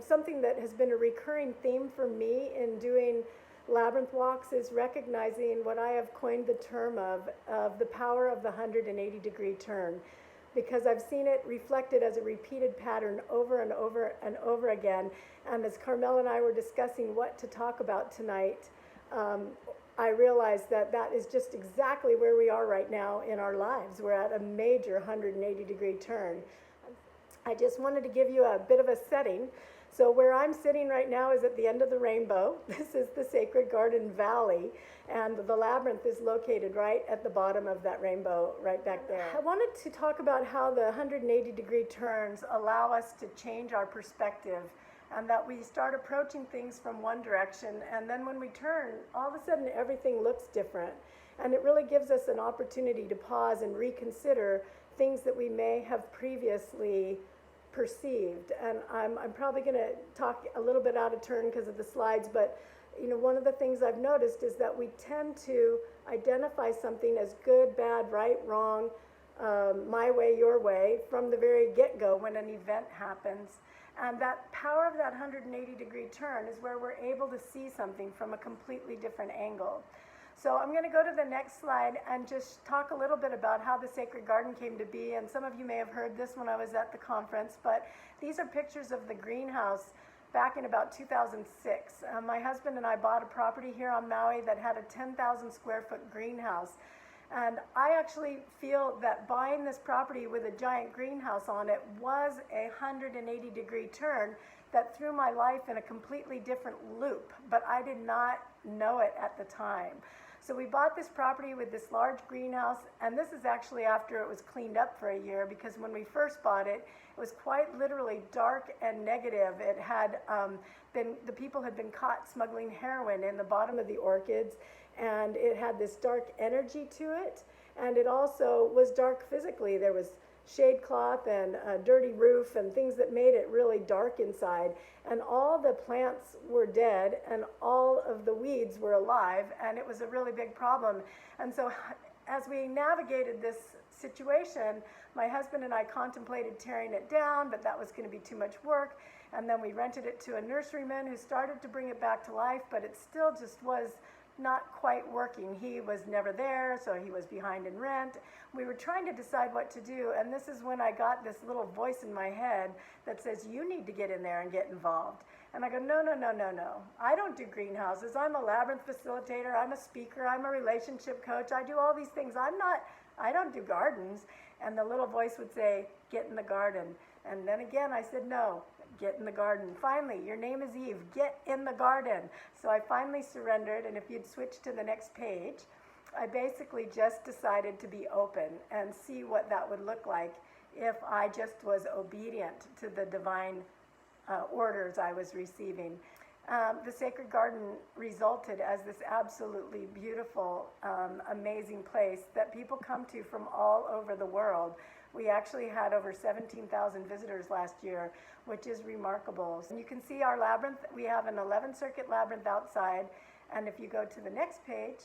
something that has been a recurring theme for me in doing labyrinth walks is recognizing what I have coined the term of the power of the 180-degree turn, because I've seen it reflected as a repeated pattern over and over and over again. And as Carmel and I were discussing what to talk about tonight, I realized that that is just exactly where we are right now in our lives. We're at a major 180-degree turn. I just wanted to give you a bit of a setting. So where I'm sitting right now is at the end of the rainbow. This is the Sacred Garden Valley, and the labyrinth is located right at the bottom of that rainbow, right back there. I wanted to talk about how the 180-degree turns allow us to change our perspective, and that we start approaching things from one direction, and then when we turn, all of a sudden everything looks different. And it really gives us an opportunity to pause and reconsider things that we may have previously perceived. And I'm probably going to talk a little bit out of turn because of the slides, but you know, one of the things I've noticed is that we tend to identify something as good, bad, right, wrong, my way, your way, from the very get-go when an event happens. And that power of that 180-degree turn is where we're able to see something from a completely different angle. So I'm going to go to the next slide and just talk a little bit about how the Sacred Garden came to be. And some of you may have heard this when I was at the conference, but these are pictures of the greenhouse back in about 2006. My husband and I bought a property here on Maui that had a 10,000 square foot greenhouse. And I actually feel that buying this property with a giant greenhouse on it was a 180-degree turn that threw my life in a completely different loop, but I did not know it at the time. So we bought this property with this large greenhouse, and this is actually after it was cleaned up for a year, because when we first bought it, it was quite literally dark and negative. It had the people had been caught smuggling heroin in the bottom of the orchids, and it had this dark energy to it, and it also was dark physically. There was shade cloth and a dirty roof and things that made it really dark inside, and all the plants were dead and all of the weeds were alive, and it was a really big problem. And so as we navigated this situation, my husband and I contemplated tearing it down, but that was going to be too much work. And then we rented it to a nurseryman who started to bring it back to life, but it still just was not quite working. He was never there, so he was behind in rent. We were trying to decide what to do, and this is when I got this little voice in my head that says, you need to get in there and get involved. And I go, no. I don't do greenhouses. I'm a labyrinth facilitator. I'm a speaker. I'm a relationship coach. I do all these things. I don't do gardens. And the little voice would say, get in the garden. And then again, I said, no. Get in the garden. Finally, your name is Eve. Get in the garden. So I finally surrendered, and if you'd switch to the next page, I basically just decided to be open and see what that would look like if I just was obedient to the divine orders I was receiving. The Sacred Garden resulted as this absolutely beautiful, amazing place that people come to from all over the world. We actually had over 17,000 visitors last year, which is remarkable. And you can see our labyrinth. We have an 11-circuit labyrinth outside, and if you go to the next page,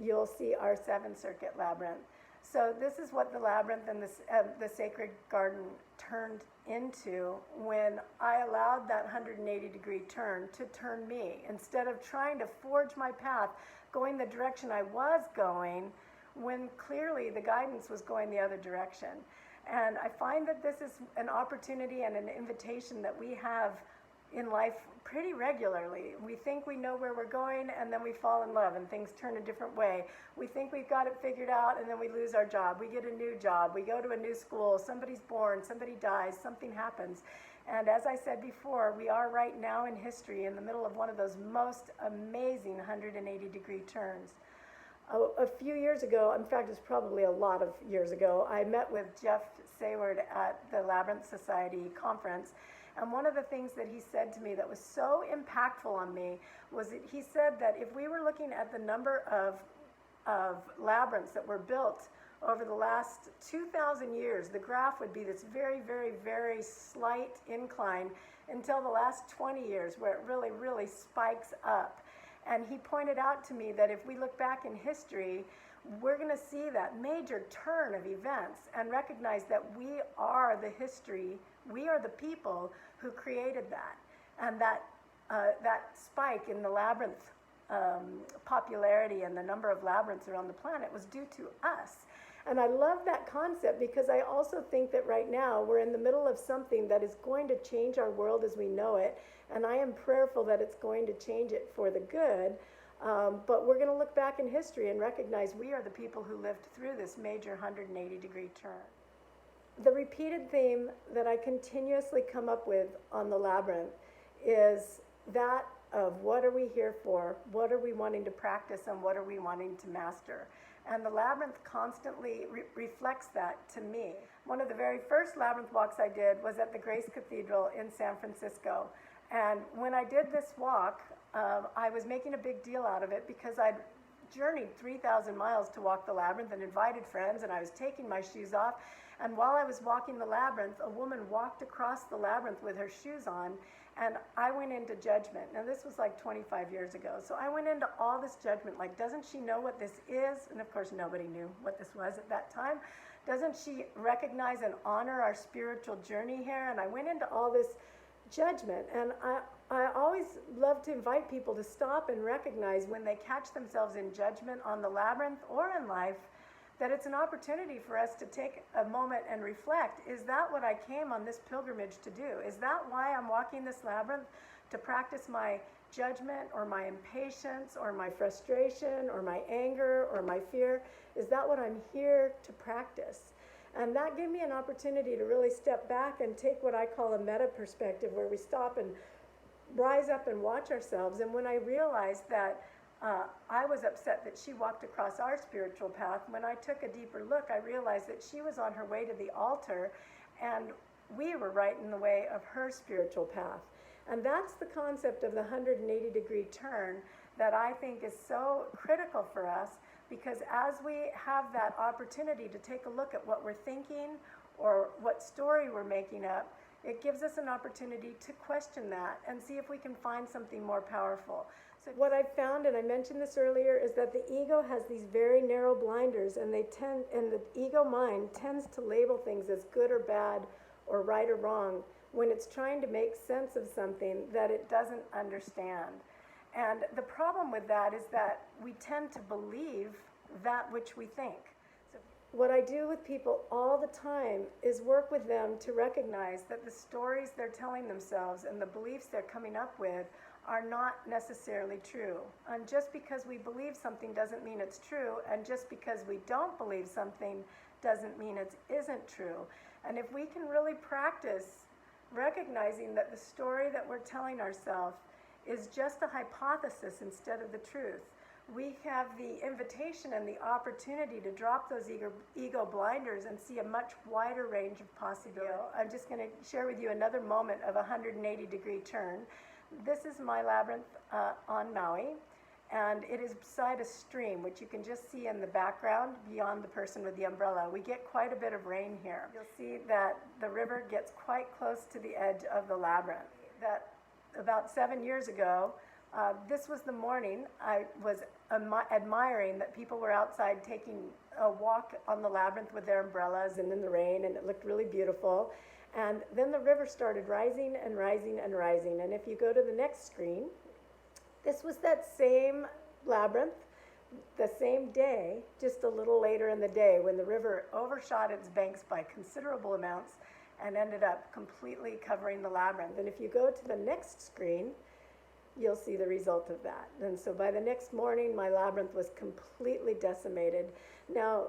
you'll see our 7-circuit labyrinth. So this is what the labyrinth and the Sacred Garden turned into when I allowed that 180-degree turn to turn me. Instead of trying to forge my path, going the direction I was going, when clearly the guidance was going the other direction. And I find that this is an opportunity and an invitation that we have in life pretty regularly. We think we know where we're going, and then we fall in love and things turn a different way. We think we've got it figured out, and then we lose our job. We get a new job. We go to a new school. Somebody's born. Somebody dies. Something happens. And as I said before, we are right now in history in the middle of one of those most amazing 180-degree turns. A few years ago, in fact, it's probably a lot of years ago, I met with Jeff Sayward at the Labyrinth Society conference. And one of the things that he said to me that was so impactful on me was that he said that if we were looking at the number of labyrinths that were built over the last 2,000 years, the graph would be this very, very, very slight incline until the last 20 years, where it really, really spikes up. And he pointed out to me that if we look back in history, we're going to see that major turn of events and recognize that we are the history We are the people who created that. And that spike in the labyrinth popularity and the number of labyrinths around the planet was due to us. And I love that concept because I also think that right now we're in the middle of something that is going to change our world as we know it. And I am prayerful that it's going to change it for the good. But we're going to look back in history and recognize we are the people who lived through this major 180-degree turn. The repeated theme that I continuously come up with on the Labyrinth is that of what are we here for, what are we wanting to practice, and what are we wanting to master. And the Labyrinth constantly reflects that to me. One of the very first Labyrinth walks I did was at the Grace Cathedral in San Francisco. And when I did this walk, I was making a big deal out of it because I'd journeyed 3,000 miles to walk the Labyrinth and invited friends, and I was taking my shoes off. And while I was walking the Labyrinth, a woman walked across the Labyrinth with her shoes on, and I went into judgment. Now, this was like 25 years ago. So I went into all this judgment, like, doesn't she know what this is? And of course, nobody knew what this was at that time. Doesn't she recognize and honor our spiritual journey here? And I went into all this judgment. And I always love to invite people to stop and recognize when they catch themselves in judgment on the Labyrinth or in life, that it's an opportunity for us to take a moment and reflect. Is that what I came on this pilgrimage to do? Is that why I'm walking this Labyrinth? To practice my judgment or my impatience or my frustration or my anger or my fear? Is that what I'm here to practice? And that gave me an opportunity to really step back and take what I call a meta perspective, where we stop and rise up and watch ourselves. And when I realized that I was upset that she walked across our spiritual path, when I took a deeper look, I realized that she was on her way to the altar, and we were right in the way of her spiritual path. And that's the concept of the 180-degree turn that I think is so critical for us, because as we have that opportunity to take a look at what we're thinking or what story we're making up, it gives us an opportunity to question that and see if we can find something more powerful. So what I've found, and I mentioned this earlier, is that the ego has these very narrow blinders, and the ego mind tends to label things as good or bad or right or wrong when it's trying to make sense of something that it doesn't understand. And the problem with that is that we tend to believe that which we think. So what I do with people all the time is work with them to recognize that the stories they're telling themselves and the beliefs they're coming up with are not necessarily true. And just because we believe something doesn't mean it's true, and just because we don't believe something doesn't mean it isn't true. And if we can really practice recognizing that the story that we're telling ourselves is just a hypothesis instead of the truth, we have the invitation and the opportunity to drop those ego blinders and see a much wider range of possibility. I'm just going to share with you another moment of a 180-degree turn. This is my Labyrinth on Maui, and it is beside a stream, which you can just see in the background beyond the person with the umbrella. We get quite a bit of rain here. You'll see that the river gets quite close to the edge of the Labyrinth. That about 7 years ago, this was the morning I was admiring that people were outside taking a walk on the Labyrinth with their umbrellas and in the rain, and it looked really beautiful. And then the river started rising and rising and rising. And if you go to the next screen, this was that same Labyrinth, the same day, just a little later in the day, when the river overshot its banks by considerable amounts and ended up completely covering the Labyrinth. And if you go to the next screen, you'll see the result of that. And so by the next morning, my Labyrinth was completely decimated. Now,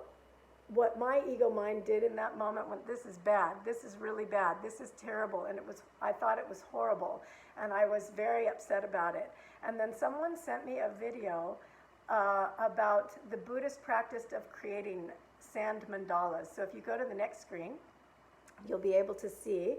what my ego mind did in that moment went, this is bad, this is really bad, this is terrible, and I thought it was horrible, and I was very upset about it. And then someone sent me a video about the Buddhist practice of creating sand mandalas. So if you go to the next screen, you'll be able to see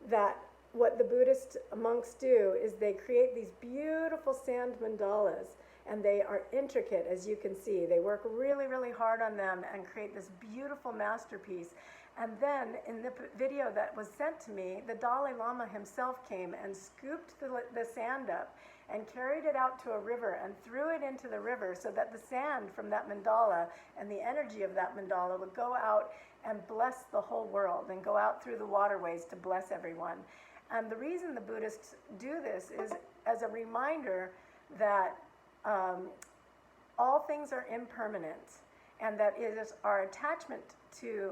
that what the Buddhist monks do is they create these beautiful sand mandalas, and they are intricate, as you can see. They work really, really hard on them and create this beautiful masterpiece. And then in the video that was sent to me, the Dalai Lama himself came and scooped the sand up and carried it out to a river and threw it into the river so that the sand from that mandala and the energy of that mandala would go out and bless the whole world and go out through the waterways to bless everyone. And the reason the Buddhists do this is as a reminder that all things are impermanent, and that it is our attachment to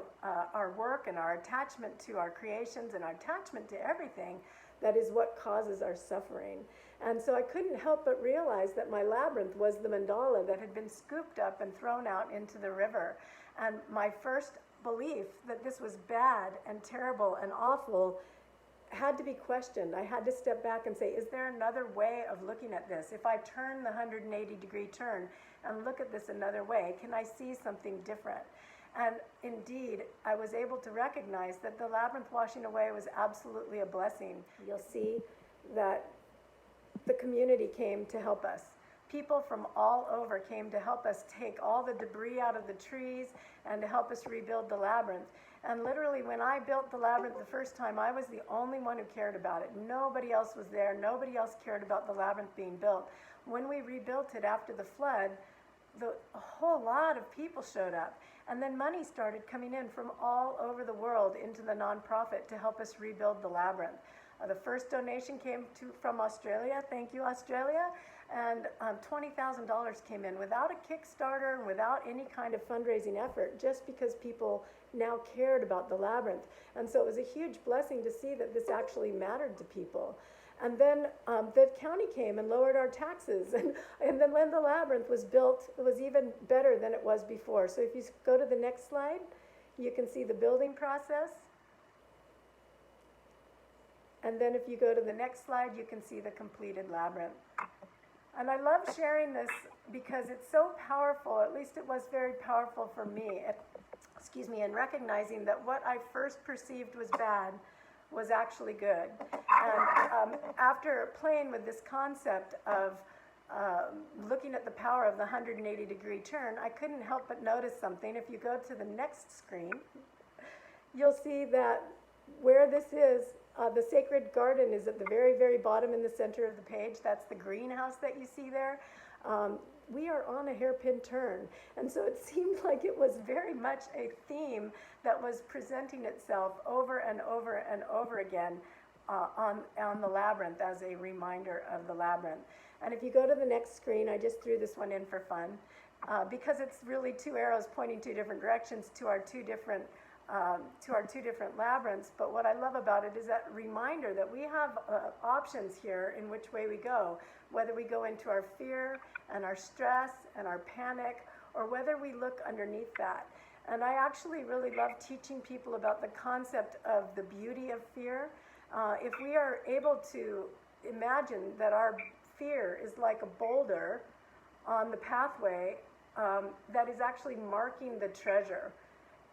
our work and our attachment to our creations and our attachment to everything that is what causes our suffering. And so I couldn't help but realize that my labyrinth was the mandala that had been scooped up and thrown out into the river. And my first belief that this was bad and terrible and awful had to be questioned. I had to step back and say, is there another way of looking at this? If I turn the 180-degree turn and look at this another way, can I see something different? And indeed, I was able to recognize that the labyrinth washing away was absolutely a blessing. You'll see that the community came to help us. People from all over came to help us take all the debris out of the trees and to help us rebuild the labyrinth. And literally, when I built the labyrinth the first time, I was the only one who cared about it. Nobody else was there. Nobody else cared about the labyrinth being built. When we rebuilt it after the flood, a whole lot of people showed up. And then money started coming in from all over the world into the nonprofit to help us rebuild the labyrinth. The first donation came from Australia. Thank you, Australia. And $20,000 came in without a Kickstarter and without any kind of fundraising effort, just because people now cared about the labyrinth. And so it was a huge blessing to see that this actually mattered to people. And then the county came and lowered our taxes. And then when the labyrinth was built, it was even better than it was before. So if you go to the next slide, you can see the building process. And then if you go to the next slide, you can see the completed labyrinth. And I love sharing this because it's so powerful, at least it was very powerful for me, in recognizing that what I first perceived was bad was actually good. And after playing with this concept of looking at the power of the 180-degree turn, I couldn't help but notice something. If you go to the next screen, you'll see that where this is, the sacred garden is at the very, very bottom in the center of the page. That's the greenhouse that you see there. We are on a hairpin turn. And so it seemed like it was very much a theme that was presenting itself over and over and over again on the labyrinth as a reminder of the labyrinth. And if you go to the next screen, I just threw this one in for fun, because it's really two arrows pointing two different directions to our two different labyrinths. But what I love about it is that reminder that we have options here in which way we go, whether we go into our fear and our stress and our panic, or whether we look underneath that. And I actually really love teaching people about the concept of the beauty of fear. If we are able to imagine that our fear is like a boulder on the pathway that is actually marking the treasure.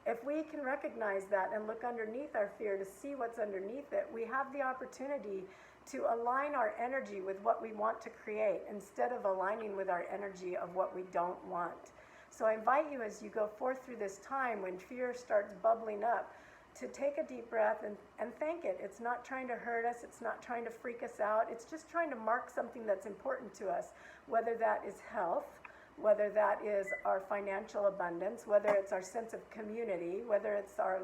If we can recognize that and look underneath our fear to see what's underneath it, we have the opportunity to align our energy with what we want to create instead of aligning with our energy of what we don't want. So I invite you, as you go forth through this time when fear starts bubbling up, to take a deep breath and thank it. It's not trying to hurt us. It's not trying to freak us out. It's just trying to mark something that's important to us, whether that is health, whether that is our financial abundance, whether it's our sense of community, whether it's our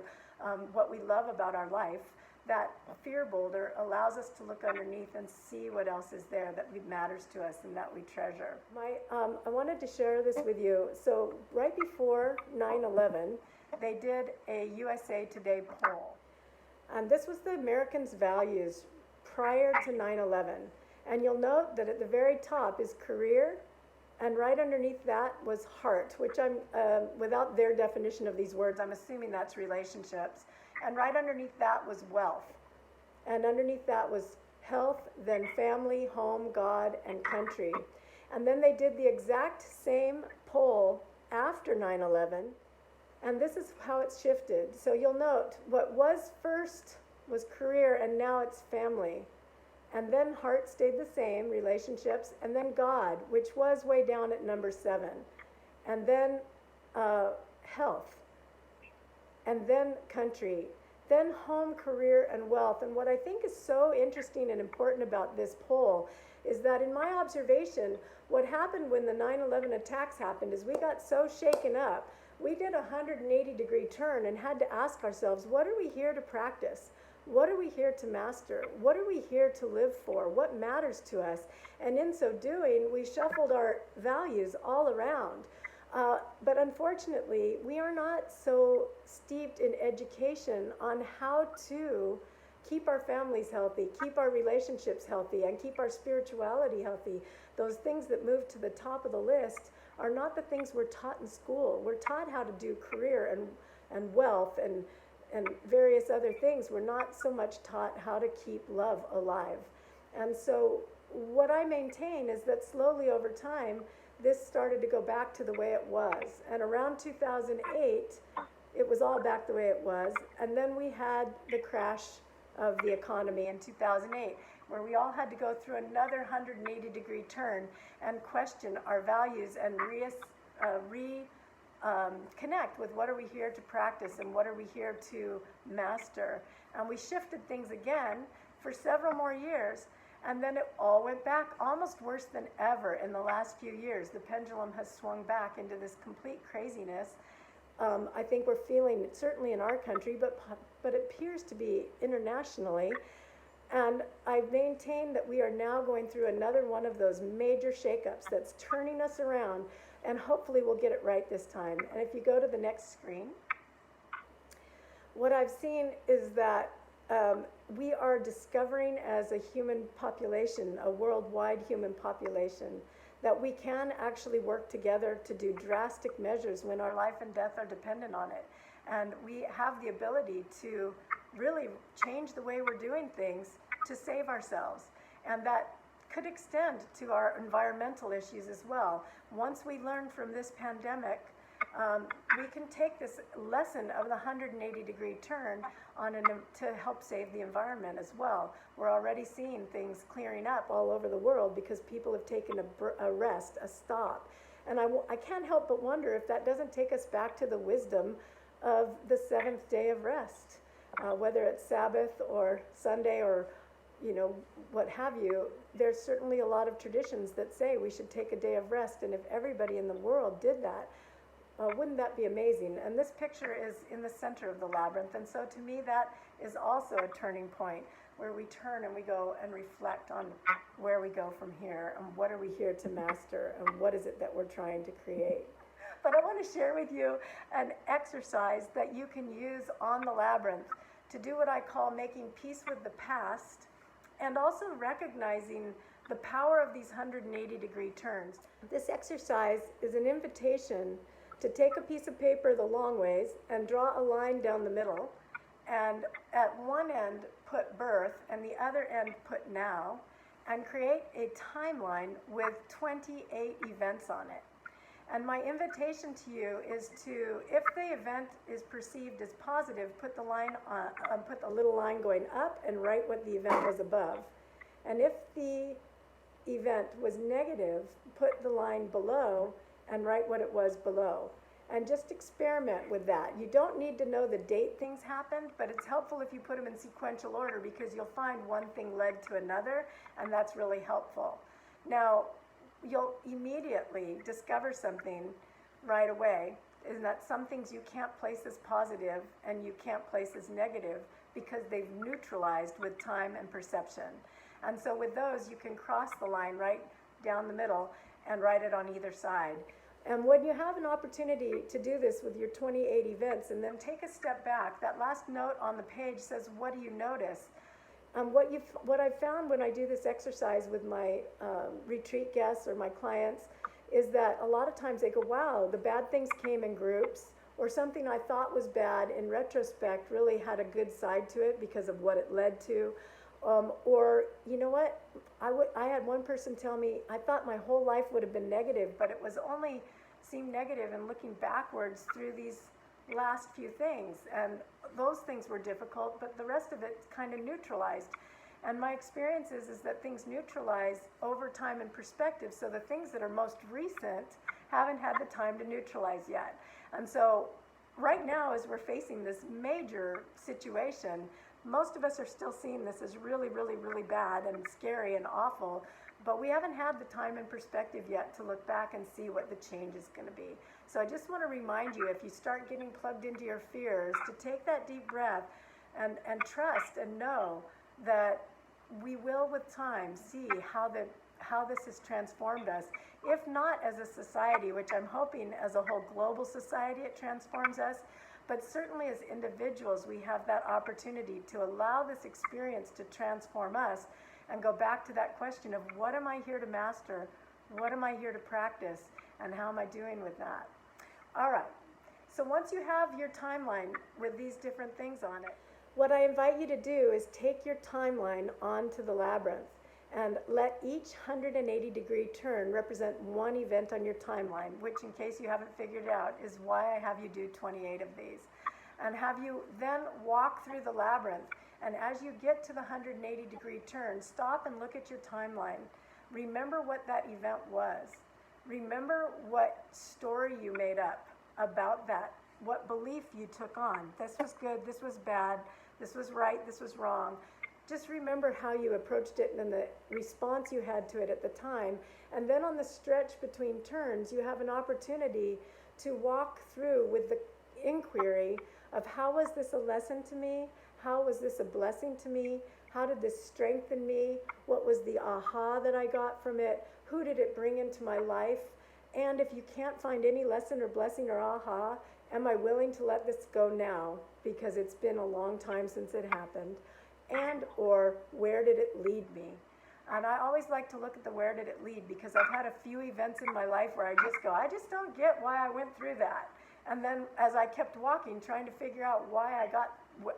what we love about our life. That fear boulder allows us to look underneath and see what else is there that matters to us and that we treasure. I wanted to share this with you. So right before 9/11, they did a USA Today poll. And this was the Americans' values prior to 9/11. And you'll note that at the very top is career, and right underneath that was heart, which I'm, without their definition of these words, I'm assuming that's relationships. And right underneath that was wealth. And underneath that was health, then family, home, God, and country. And then they did the exact same poll after 9/11, and this is how it's shifted. So you'll note what was first was career, and now it's family. And then heart stayed the same, relationships, and then God, which was way down at number 7. And then health. and then country, then home, career, and wealth. And what I think is so interesting and important about this poll is that in my observation, what happened when the 9/11 attacks happened is we got so shaken up, we did a 180-degree turn and had to ask ourselves, what are we here to practice? What are we here to master? What are we here to live for? What matters to us? And in so doing, we shuffled our values all around. But unfortunately, we are not so steeped in education on how to keep our families healthy, keep our relationships healthy, and keep our spirituality healthy. Those things that move to the top of the list are not the things we're taught in school. We're taught how to do career and wealth and various other things. We're not so much taught how to keep love alive. And so what I maintain is that slowly over time, this started to go back to the way it was. And around 2008, it was all back the way it was. And then we had the crash of the economy in 2008, where we all had to go through another 180-degree turn and question our values and connect with what are we here to practice and what are we here to master. And we shifted things again for several more years. And then it all went back, almost worse than ever in the last few years. The pendulum has swung back into this complete craziness. I think we're feeling it certainly in our country, but it appears to be internationally. And I maintain that we are now going through another one of those major shakeups that's turning us around, and hopefully we'll get it right this time. And if you go to the next screen, what I've seen is that we are discovering as a human population, a worldwide human population, that we can actually work together to do drastic measures when our life and death are dependent on it. And we have the ability to really change the way we're doing things to save ourselves. And that could extend to our environmental issues as well. Once we learn from this pandemic, we can take this lesson of the 180-degree turn to help save the environment as well. We're already seeing things clearing up all over the world because people have taken a rest, a stop. And I can't help but wonder if that doesn't take us back to the wisdom of the seventh day of rest, whether it's Sabbath or Sunday or what have you. There's certainly a lot of traditions that say we should take a day of rest, and if everybody in the world did that, wouldn't that be amazing? And this picture is in the center of the labyrinth, and so to me that is also a turning point where we turn and we go and reflect on where we go from here and what are we here to master and what is it that we're trying to create. But I want to share with you an exercise that you can use on the labyrinth to do what I call making peace with the past and also recognizing the power of these 180-degree turns. This exercise is an invitation to take a piece of paper the long ways and draw a line down the middle, and at one end put birth and the other end put now, and create a timeline with 28 events on it. And my invitation to you is to, if the event is perceived as positive, put the little line going up and write what the event was above. And if the event was negative, put the line below and write what it was below. And just experiment with that. You don't need to know the date things happened, but it's helpful if you put them in sequential order because you'll find one thing led to another, and that's really helpful. Now, you'll immediately discover something right away, is that some things you can't place as positive and you can't place as negative because they've neutralized with time and perception. And so with those, you can cross the line right down the middle and write it on either side. And when you have an opportunity to do this with your 28 events and then take a step back, that last note on the page says, what do you notice? What I've found when I do this exercise with my retreat guests or my clients is that a lot of times they go, wow, the bad things came in groups, or something I thought was bad in retrospect really had a good side to it because of what it led to. Or, you know what, I had one person tell me, I thought my whole life would have been negative, but it was only seemed negative and looking backwards through these last few things. And those things were difficult, but the rest of it kind of neutralized. And my experience is that things neutralize over time and perspective. So the things that are most recent haven't had the time to neutralize yet. And so right now, as we're facing this major situation, most of us are still seeing this as really, really, really bad and scary and awful, but we haven't had the time and perspective yet to look back and see what the change is going to be. So I just want to remind you, if you start getting plugged into your fears, to take that deep breath and trust and know that we will, with time, see how this has transformed us. If not as a society, which I'm hoping as a whole global society it transforms us, but certainly as individuals we have that opportunity to allow this experience to transform us and go back to that question of what am I here to master, what am I here to practice, and how am I doing with that? All right, so once you have your timeline with these different things on it, what I invite you to do is take your timeline onto the labyrinth and let each 180-degree turn represent one event on your timeline, which, in case you haven't figured it out, is why I have you do 28 of these. And have you then walk through the labyrinth, and as you get to the 180-degree turn, stop and look at your timeline. Remember what that event was. Remember what story you made up about that, what belief you took on. This was good, this was bad, this was right, this was wrong. Just remember how you approached it and the response you had to it at the time. And then on the stretch between turns, you have an opportunity to walk through with the inquiry of how was this a lesson to me? How was this a blessing to me? How did this strengthen me? What was the aha that I got from it? Who did it bring into my life? And if you can't find any lesson or blessing or aha, am I willing to let this go now? Because it's been a long time since it happened. And or where did it lead me? And I always like to look at the where did it lead, because I've had a few events in my life where I just don't get why I went through that. And then as I kept walking, trying to figure out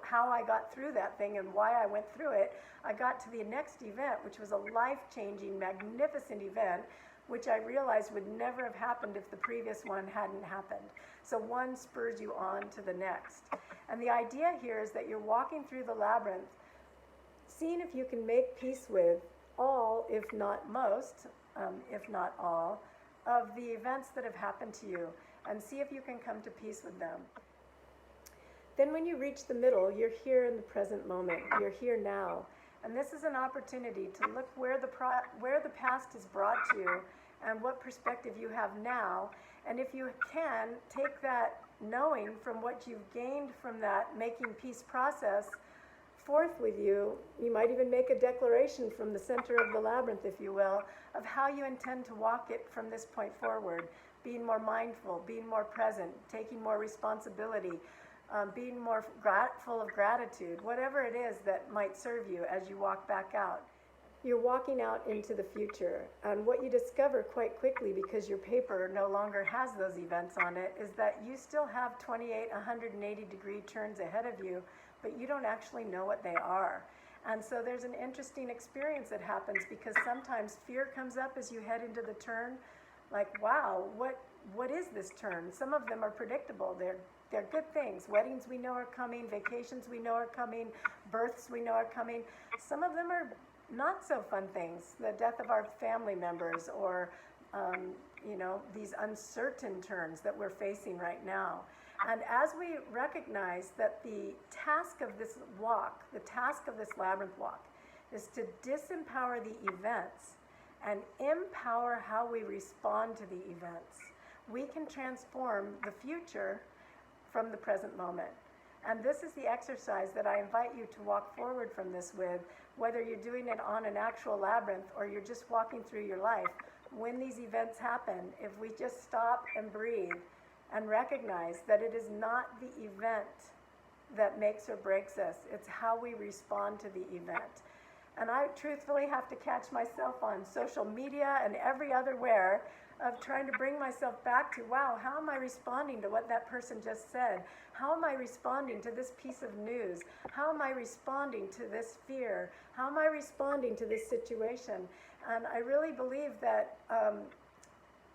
how I got through that thing and why I went through it, I got to the next event, which was a life-changing, magnificent event, which I realized would never have happened if the previous one hadn't happened. So one spurs you on to the next. And the idea here is that you're walking through the labyrinth, seeing if you can make peace with all, if not most, if not all, of the events that have happened to you, and see if you can come to peace with them. Then when you reach the middle, you're here in the present moment, you're here now. And this is an opportunity to look where the past has brought you and what perspective you have now. And if you can, take that knowing from what you've gained from that making peace process forth with you. You might even make a declaration from the center of the labyrinth, if you will, of how you intend to walk it from this point forward, being more mindful, being more present, taking more responsibility, being more full of gratitude, whatever it is that might serve you as you walk back out. You're walking out into the future, and what you discover quite quickly, because your paper no longer has those events on it, is that you still have 28 180-degree turns ahead of you, but you don't actually know what they are. And so there's an interesting experience that happens, because sometimes fear comes up as you head into the turn, like, wow, what is this turn? Some of them are predictable. They're good things. Weddings we know are coming, vacations we know are coming, births we know are coming. Some of them are not so fun things, the death of our family members, or these uncertain turns that we're facing right now. And as we recognize that the task of this walk, the task of this labyrinth walk, is to disempower the events and empower how we respond to the events, we can transform the future from the present moment. And this is the exercise that I invite you to walk forward from this with, whether you're doing it on an actual labyrinth or you're just walking through your life. When these events happen, if we just stop and breathe and recognize that it is not the event that makes or breaks us, it's how we respond to the event. And I truthfully have to catch myself on social media and every other where of trying to bring myself back to, wow, how am I responding to what that person just said? How am I responding to this piece of news? How am I responding to this fear? How am I responding to this situation? And I really believe that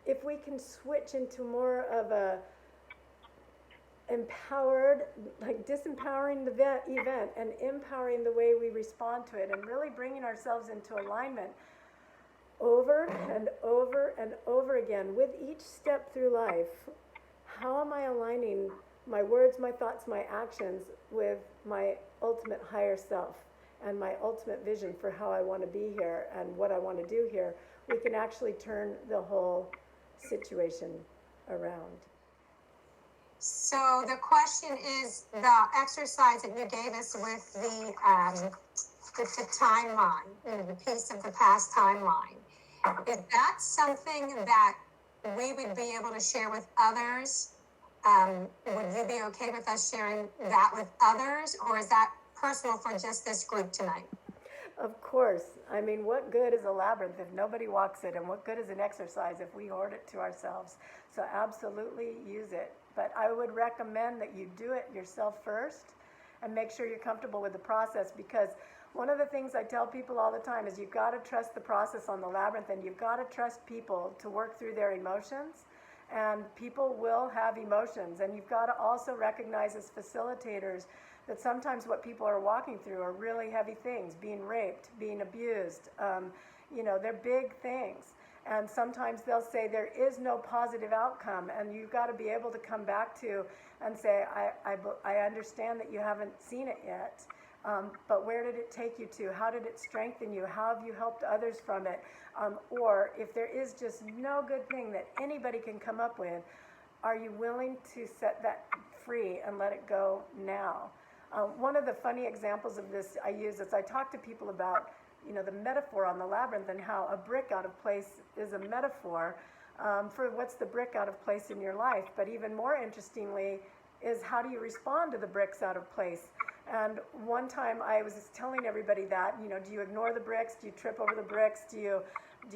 if we can switch into more of a empowered, like disempowering the event and empowering the way we respond to it, and really bringing ourselves into alignment over and over and over again with each step through life. How am I aligning my words, my thoughts, my actions with my ultimate higher self and my ultimate vision for how I want to be here and what I want to do here, we can actually turn the whole situation around. So the question is the exercise that you gave us with the timeline, the piece of the past timeline. Is that something that we would be able to share with others? Would you be okay with us sharing that with others, or is that personal for just this group tonight? Of course. I mean, what good is a labyrinth if nobody walks it? And what good is an exercise if we hoard it to ourselves? So absolutely use it. But I would recommend that you do it yourself first and make sure you're comfortable with the process, because one of the things I tell people all the time is you've got to trust the process on the labyrinth, and you've got to trust people to work through their emotions. And people will have emotions, and you've got to also recognize as facilitators that sometimes what people are walking through are really heavy things, being raped, being abused, they're big things. And sometimes they'll say there is no positive outcome, and you've got to be able to come back to and say, I understand that you haven't seen it yet, but where did it take you to? How did it strengthen you? How have you helped others from it? Or if there is just no good thing that anybody can come up with, are you willing to set that free and let it go now? One of the funny examples of this I use is I talk to people about, the metaphor on the labyrinth and how a brick out of place is a metaphor for what's the brick out of place in your life. But even more interestingly is how do you respond to the bricks out of place? And one time I was just telling everybody that, do you ignore the bricks? Do you trip over the bricks? Do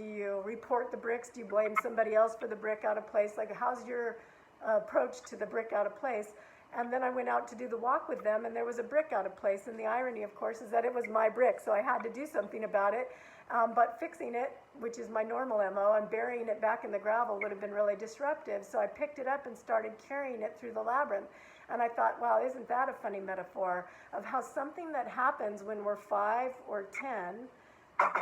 you report the bricks? Do you blame somebody else for the brick out of place? Like, how's your approach to the brick out of place? And then I went out to do the walk with them, and there was a brick out of place. And the irony, of course, is that it was my brick, so I had to do something about it. But fixing it, which is my normal MO, and burying it back in the gravel would have been really disruptive. So I picked it up and started carrying it through the labyrinth. And I thought, wow, isn't that a funny metaphor of how something that happens when we're 5 or 10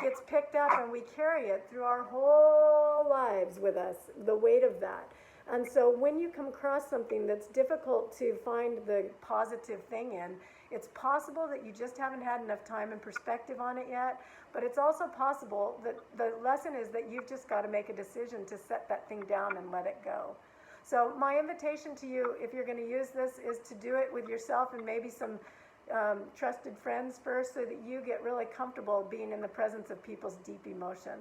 gets picked up and we carry it through our whole lives with us, the weight of that. And so when you come across something that's difficult to find the positive thing in, it's possible that you just haven't had enough time and perspective on it yet, but it's also possible that the lesson is that you've just got to make a decision to set that thing down and let it go. So my invitation to you, if you're going to use this, is to do it with yourself and maybe some trusted friends first, so that you get really comfortable being in the presence of people's deep emotion.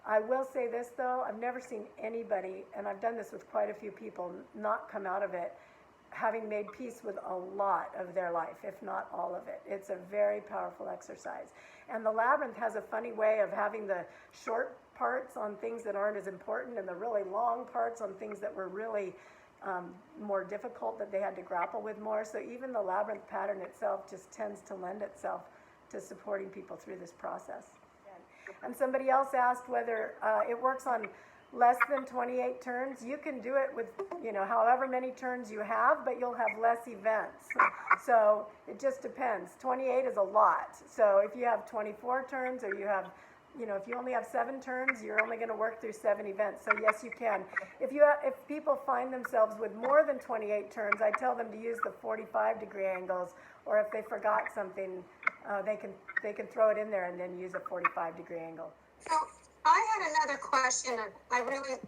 I will say this though, I've never seen anybody, and I've done this with quite a few people, not come out of it having made peace with a lot of their life, if not all of it. It's a very powerful exercise. And the labyrinth has a funny way of having the short parts on things that aren't as important and the really long parts on things that were really more difficult, that they had to grapple with more. So even the labyrinth pattern itself just tends to lend itself to supporting people through this process. And somebody else asked whether it works on less than 28 turns. You can do it with, however many turns you have, but you'll have less events. So it just depends. 28 is a lot. So if you have 24 turns, or you have, if you only have 7 turns, you're only going to work through 7 events. So yes, you can. If people find themselves with more than 28 turns, I tell them to use the 45-degree angles, or if they forgot something, they can throw it in there and then use a 45-degree angle. So I had another question. I really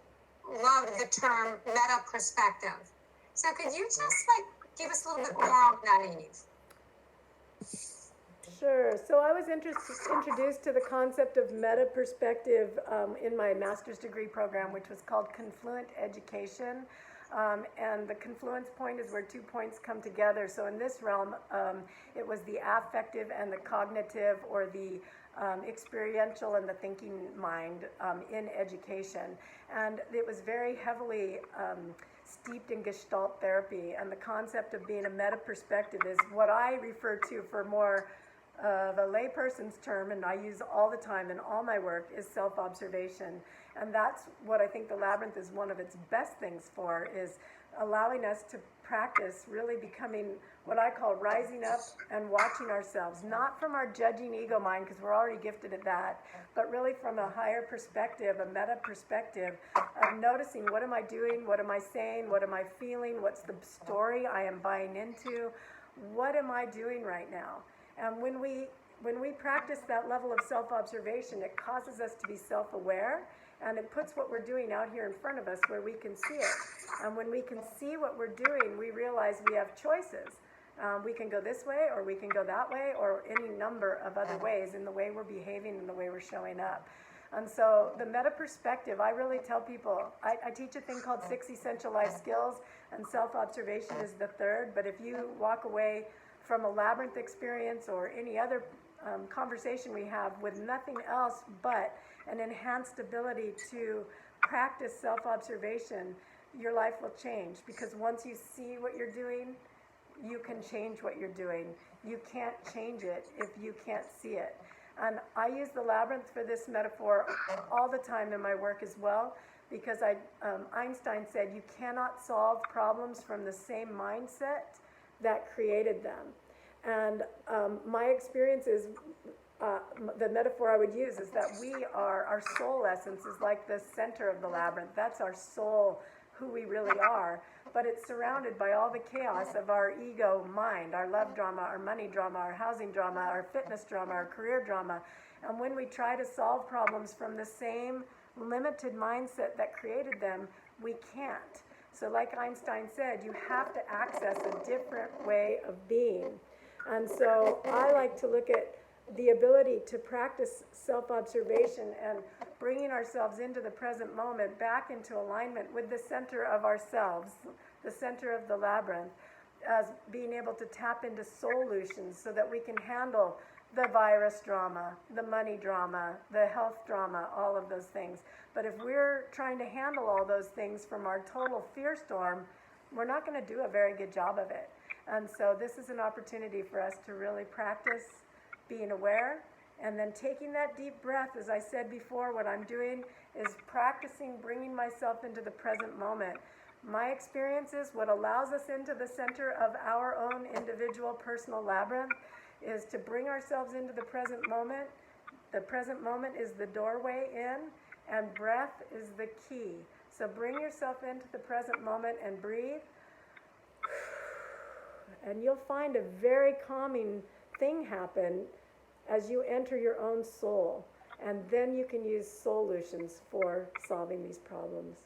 love the term meta perspective. So could you just give us a little bit more on that, Eve? Sure. So I was introduced to the concept of meta perspective in my master's degree program, which was called Confluent Education. And the confluence point is where 2 points come together. So in this realm, it was the affective and the cognitive, or the experiential and the thinking mind in education. And it was very heavily steeped in Gestalt therapy. And the concept of being a meta perspective is what I refer to, for more of a layperson's term, and I use all the time in all my work, is self-observation. And that's what I think the labyrinth is one of its best things for, is allowing us to practice really becoming what I call rising up and watching ourselves, not from our judging ego mind, because we're already gifted at that, but really from a higher perspective, a meta perspective of noticing, what am I doing, what am I saying, what am I feeling, what's the story I am buying into, what am I doing right now? And when we practice that level of self-observation, it causes us to be self-aware, and it puts what we're doing out here in front of us where we can see it. And when we can see what we're doing, we realize we have choices. We can go this way, or we can go that way, or any number of other ways in the way we're behaving and the way we're showing up. And so the meta perspective, I really tell people, I teach a thing called 6 Essential Life Skills, and self-observation is the third. But if you walk away from a Labyrinth experience or any other conversation we have with nothing else but an enhanced ability to practice self-observation, your life will change. Because once you see what you're doing, you can change what you're doing. You can't change it if you can't see it. And I use the labyrinth for this metaphor all the time in my work as well, because Einstein said you cannot solve problems from the same mindset that created them. And my experience is, the metaphor I would use is that our soul essence is like the center of the labyrinth. That's our soul, who we really are. But it's surrounded by all the chaos of our ego mind, our love drama, our money drama, our housing drama, our fitness drama, our career drama. And when we try to solve problems from the same limited mindset that created them, we can't. So like Einstein said, you have to access a different way of being. And so I like to look at the ability to practice self-observation and bringing ourselves into the present moment, back into alignment with the center of ourselves, the center of the labyrinth, as being able to tap into Soul-utions so that we can handle the virus drama, the money drama, the health drama, all of those things. But if we're trying to handle all those things from our total fear storm, we're not going to do a very good job of it. And so this is an opportunity for us to really practice being aware, and then taking that deep breath. As I said before, what I'm doing is practicing bringing myself into the present moment. My experience is what allows us into the center of our own individual personal labyrinth is to bring ourselves into the present moment. The present moment is the doorway in, and breath is the key. So bring yourself into the present moment and breathe. And you'll find a very calming thing happen as you enter your own soul. And then you can use Soul-utions for solving these problems.